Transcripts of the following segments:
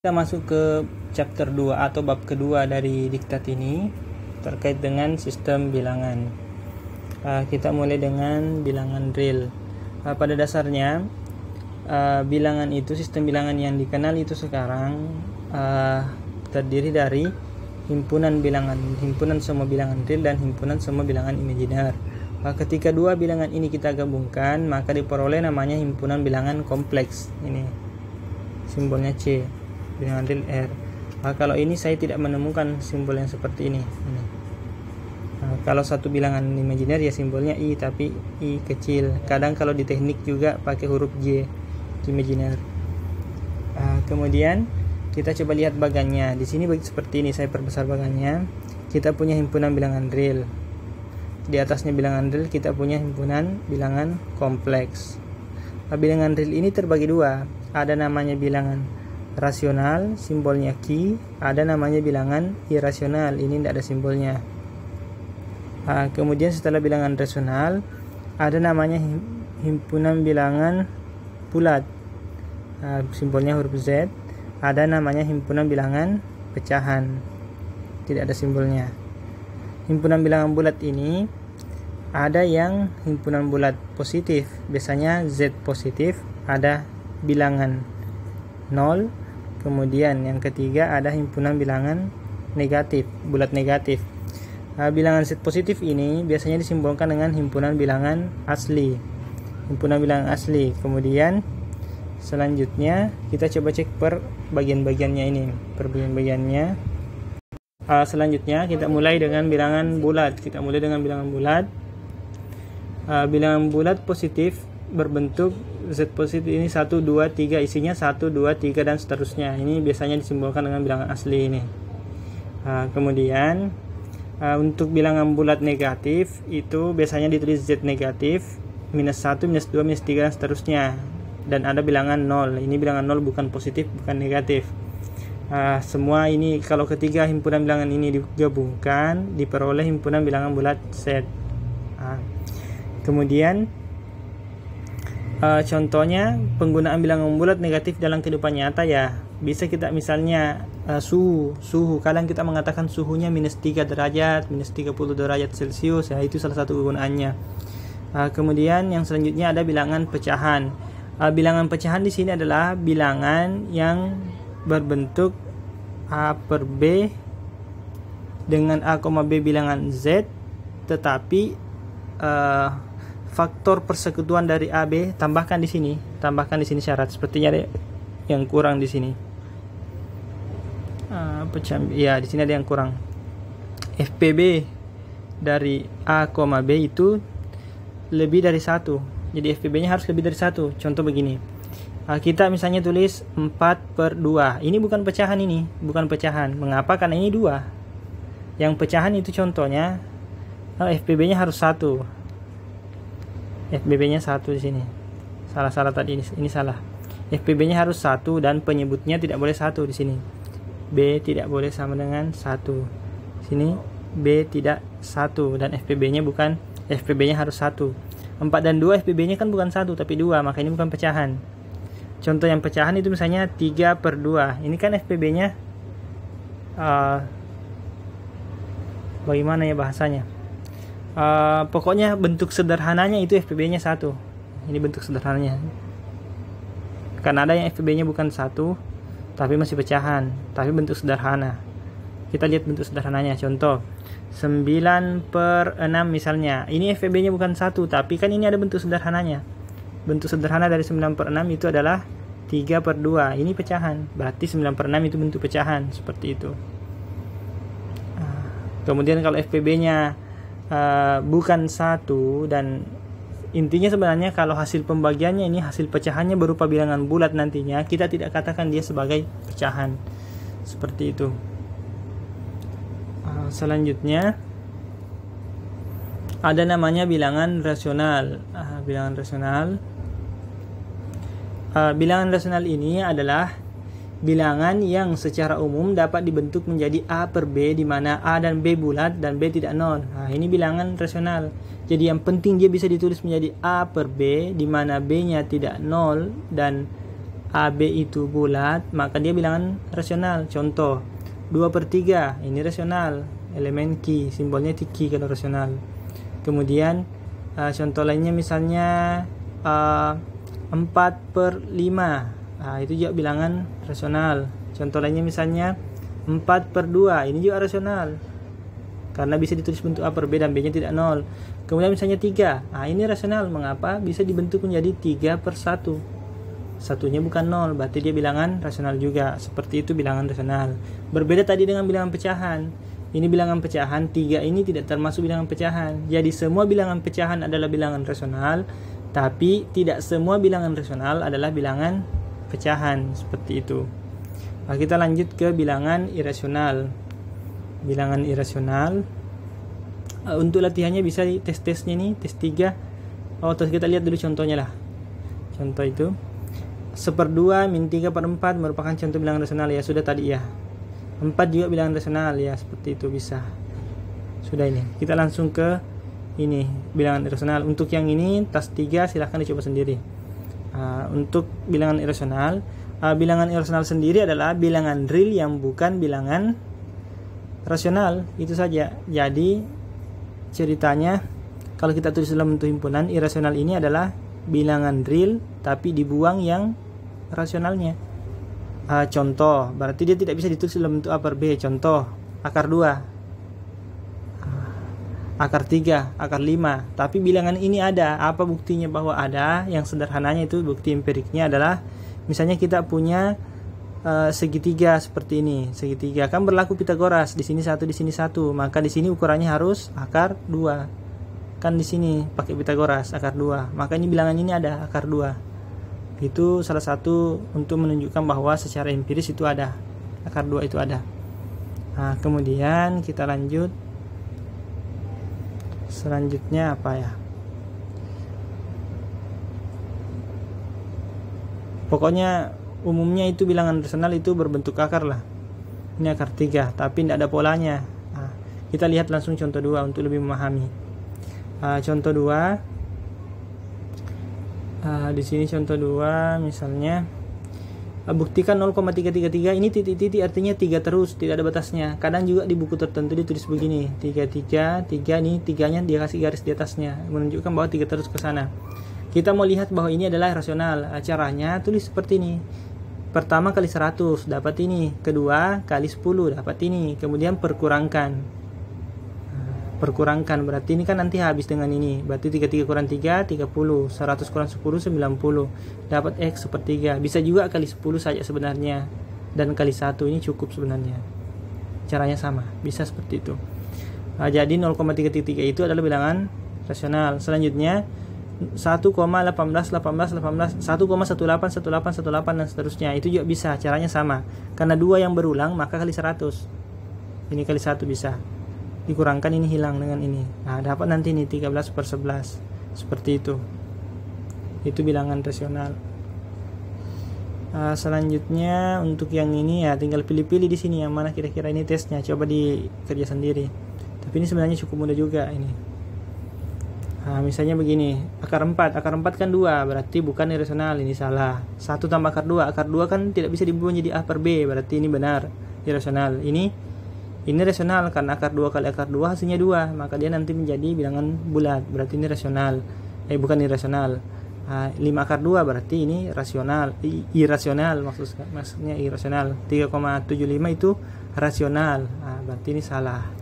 Kita masuk ke chapter 2 atau bab kedua dari diktat ini terkait dengan sistem bilangan. Kita mulai dengan bilangan real. Pada dasarnya bilangan itu, sistem bilangan yang dikenal itu sekarang terdiri dari himpunan semua bilangan real dan himpunan semua bilangan imajiner. Ketika dua bilangan ini kita gabungkan, maka diperoleh namanya himpunan bilangan kompleks. Ini simbolnya C, bilangan real R. Kalau ini saya tidak menemukan simbol yang seperti ini. Kalau satu bilangan imajiner ya simbolnya I, tapi I kecil. Kadang kalau di teknik juga pakai huruf J, imajiner. Kemudian kita coba lihat bagannya. Di sini seperti ini, saya perbesar bagannya. Kita punya himpunan bilangan real. Di atasnya bilangan real kita punya himpunan bilangan kompleks. Bilangan real ini terbagi dua. Ada namanya bilangan rasional, simbolnya Q. Ada namanya bilangan irasional, ini tidak ada simbolnya. Kemudian setelah bilangan rasional ada namanya himpunan bilangan bulat, simbolnya huruf Z. Ada namanya himpunan bilangan pecahan, tidak ada simbolnya. Himpunan bilangan bulat ini ada yang himpunan bulat positif, biasanya Z positif, ada bilangan 0. Kemudian yang ketiga ada himpunan bilangan negatif, bulat negatif. Bilangan Z positif ini biasanya disimbolkan dengan himpunan bilangan asli, Kemudian selanjutnya kita coba cek per bagian-bagiannya ini, selanjutnya kita mulai dengan bilangan bulat. Bilangan bulat positif berbentuk Z positif ini 1, 2, 3, isinya 1, 2, 3 dan seterusnya. Ini biasanya disimbolkan dengan bilangan asli ini. Kemudian untuk bilangan bulat negatif itu biasanya ditulis Z negatif, minus 1, minus 2, minus 3 dan seterusnya. Dan ada bilangan 0. Ini bilangan 0 bukan positif, bukan negatif. Semua ini kalau ketiga himpunan bilangan ini digabungkan diperoleh himpunan bilangan bulat Z. Kemudian contohnya penggunaan bilangan bulat negatif dalam kehidupan nyata ya, bisa kita misalnya suhu. Kadang kita mengatakan suhunya minus 3 derajat, minus 30 derajat Celcius ya, itu salah satu kegunaannya. Kemudian yang selanjutnya ada bilangan pecahan. Bilangan pecahan di sini adalah bilangan yang berbentuk A per B dengan A, B bilangan Z, tetapi faktor persekutuan dari AB tambahkan di sini syarat. Sepertinya ada yang kurang di sini. Ya, di sini ada yang kurang. FPB dari A, B itu lebih dari 1. Jadi FPB-nya harus lebih dari 1. Contoh begini. Kita misalnya tulis 4/2. Ini bukan pecahan ini, Mengapa? Karena ini 2. Yang pecahan itu contohnya FPB-nya harus 1. FPB-nya 1 di sini. Salah tadi ini salah. FPB-nya harus 1 dan penyebutnya tidak boleh 1 di sini. B tidak boleh sama dengan 1. Sini B tidak 1 dan FPB-nya harus 1. 4 dan 2 FPB-nya kan bukan 1 tapi 2, maka ini bukan pecahan. Contoh yang pecahan itu misalnya 3/2. Ini kan FPB-nya bagaimana ya bahasanya? Pokoknya bentuk sederhananya itu FPB-nya 1. Ini bentuk sederhananya. Karena ada yang FPB-nya bukan 1 tapi masih pecahan, tapi bentuk sederhana. Kita lihat bentuk sederhananya. Contoh 9/6 misalnya. Ini FPB-nya bukan 1 tapi kan ini ada bentuk sederhananya. Bentuk sederhana dari 9/6 itu adalah 3/2. Ini pecahan. Berarti 9/6 itu bentuk pecahan, seperti itu. Kemudian kalau FPB-nya bukan 1 dan intinya sebenarnya kalau hasil pembagiannya ini hasil pecahannya berupa bilangan bulat nantinya, kita tidak katakan dia sebagai pecahan. Seperti itu. Selanjutnya ada namanya bilangan rasional. Bilangan rasional ini adalah bilangan yang secara umum dapat dibentuk menjadi A per B, di mana A dan B bulat dan B tidak 0. Ini bilangan rasional. Jadi yang penting dia bisa ditulis menjadi A per B, di mana B-nya tidak 0 dan AB itu bulat, maka dia bilangan rasional. Contoh 2/3 ini rasional, elemen Ki, simbolnya Ki kalau rasional. Kemudian contoh lainnya misalnya 4/5, itu juga bilangan rasional. Contoh lainnya misalnya 4/2, ini juga rasional karena bisa ditulis bentuk A per B dan B nya tidak 0. Kemudian misalnya 3, ini rasional. Mengapa? Bisa dibentuk menjadi 3/1, satunya bukan 0, berarti dia bilangan rasional juga. Seperti itu bilangan rasional. Berbeda tadi dengan bilangan pecahan. Ini bilangan pecahan, 3 ini tidak termasuk bilangan pecahan. Jadi semua bilangan pecahan adalah bilangan rasional, tapi tidak semua bilangan rasional adalah bilangan pecahan. Seperti itu. Kita lanjut ke bilangan irasional. Bilangan irasional, untuk latihannya bisa di tes-tesnya nih, tes 3. Terus kita lihat dulu contohnya lah. Contoh itu 1/2 min 3/4 merupakan contoh bilangan rasional ya, sudah tadi ya. 4 juga bilangan rasional ya, seperti itu bisa. Sudah ini. Kita langsung ke ini, bilangan irasional. Untuk yang ini tas 3 silahkan dicoba sendiri. Untuk bilangan irasional sendiri adalah bilangan real yang bukan bilangan rasional, itu saja. Jadi ceritanya kalau kita tulis dalam bentuk himpunan, irasional ini adalah bilangan real tapi dibuang yang rasionalnya. Contoh, berarti dia tidak bisa ditulis dalam bentuk A per B. Contoh, akar 2, akar 3, akar 5. Tapi bilangan ini ada. Apa buktinya bahwa ada? Yang sederhananya itu bukti empiriknya adalah misalnya kita punya segitiga seperti ini. Segitiga kan berlaku Pitagoras, di sini 1, di sini 1, maka di sini ukurannya harus akar 2. Kan di sini pakai Pitagoras akar 2. Maka ini bilangan ini ada akar 2. Itu salah satu untuk menunjukkan bahwa secara empiris itu ada. Akar 2 itu ada. Kemudian kita lanjut. Selanjutnya apa ya? Pokoknya umumnya itu bilangan rasional itu berbentuk akar lah. Ini akar 3, tapi tidak ada polanya. Kita lihat langsung contoh 2 untuk lebih memahami. Contoh 2, di sini contoh 2 misalnya, buktikan 0,333. Ini titik-titik artinya 3 terus, tidak ada batasnya. Kadang juga di buku tertentu ditulis begini, 3 ini 3-nya dia kasih garis di atasnya, menunjukkan bahwa 3 terus ke sana. Kita mau lihat bahwa ini adalah rasional. Caranya tulis seperti ini. Pertama kali 100 dapat ini, kedua kali 10 dapat ini, kemudian perkurangkan. Perkurangkan berarti ini kan nanti habis dengan ini. Berarti 33 kurang 3 30, 100 kurang 10 90. Dapat X sepertiga. Bisa juga kali 10 saja sebenarnya. Dan kali 1 ini cukup sebenarnya. Caranya sama, bisa seperti itu. Jadi 0,333 itu adalah bilangan rasional. Selanjutnya 1,18 dan seterusnya, itu juga bisa, caranya sama. Karena 2 yang berulang maka kali 100. Ini kali 1 bisa. Dikurangkan ini hilang dengan ini. Dapat nanti ini 13/11. Seperti itu. Itu bilangan rasional. Selanjutnya untuk yang ini ya tinggal pilih-pilih di sini yang mana kira-kira ini tesnya. Coba dikerja sendiri. Tapi ini sebenarnya cukup mudah juga ini. Misalnya begini, akar 4 kan 2, berarti bukan irasional, ini salah. 1 tambah akar 2 kan tidak bisa dibuat menjadi A per B, berarti ini benar, irasional. Ini rasional karena akar 2 kali akar 2 hasilnya 2, maka dia nanti menjadi bilangan bulat, berarti ini rasional. Bukan irasional. 5 akar 2 berarti ini rasional, irasional maksudnya irasional. 3,75 itu rasional, berarti ini salah.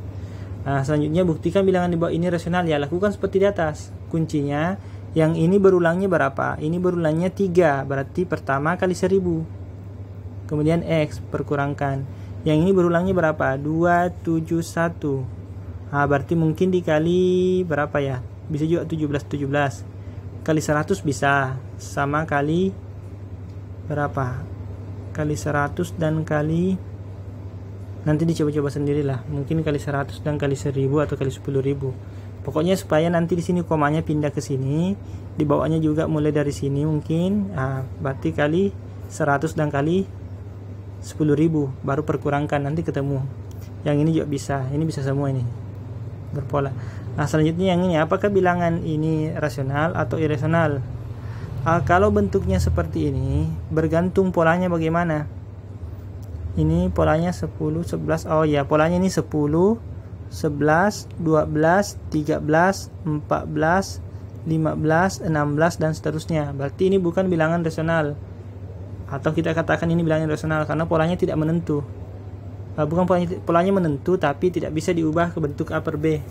Selanjutnya buktikan bilangan di bawah ini rasional ya, lakukan seperti di atas. Kuncinya yang ini berulangnya berapa? Ini berulangnya 3, berarti pertama kali 1000. Kemudian X perkurangkan. Yang ini berulangnya berapa? 271. Berarti mungkin dikali berapa ya? Bisa juga 17. Kali 100 bisa, sama kali berapa? Kali 100 dan kali, nanti dicoba-coba sendirilah. Mungkin kali 100 dan kali 1000 atau kali 10.000. Pokoknya supaya nanti di sini komanya pindah ke sini, di bawahnya juga mulai dari sini mungkin. Berarti kali 100 dan kali 10.000 baru perkurangkan, nanti ketemu. Yang ini juga bisa. Ini bisa semua ini. Berpola. Selanjutnya yang ini, apakah bilangan ini rasional atau irasional? Kalau bentuknya seperti ini, bergantung polanya bagaimana. Ini polanya 10, 11. Oh ya, polanya ini 10, 11, 12, 13, 14, 15, 16 dan seterusnya. Berarti ini bukan bilangan rasional. Atau kita katakan ini bilangan rasional karena polanya tidak menentu. Bukan polanya menentu tapi tidak bisa diubah ke bentuk A per B.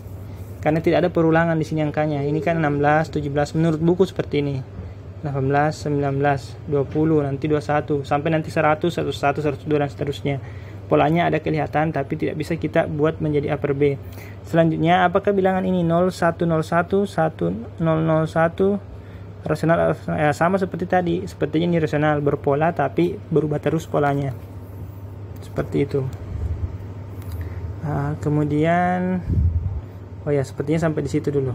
Karena tidak ada perulangan di sini angkanya. Ini kan 16, 17 menurut buku seperti ini. 18, 19, 20, nanti 21, sampai nanti 100, 101, 102 dan seterusnya. Polanya ada kelihatan tapi tidak bisa kita buat menjadi A per B. Selanjutnya, apakah bilangan ini 0101, 1001 rasional? Sama seperti tadi, sepertinya ini rasional, berpola tapi berubah terus polanya. Seperti itu. Kemudian, oh ya, sepertinya sampai di situ dulu.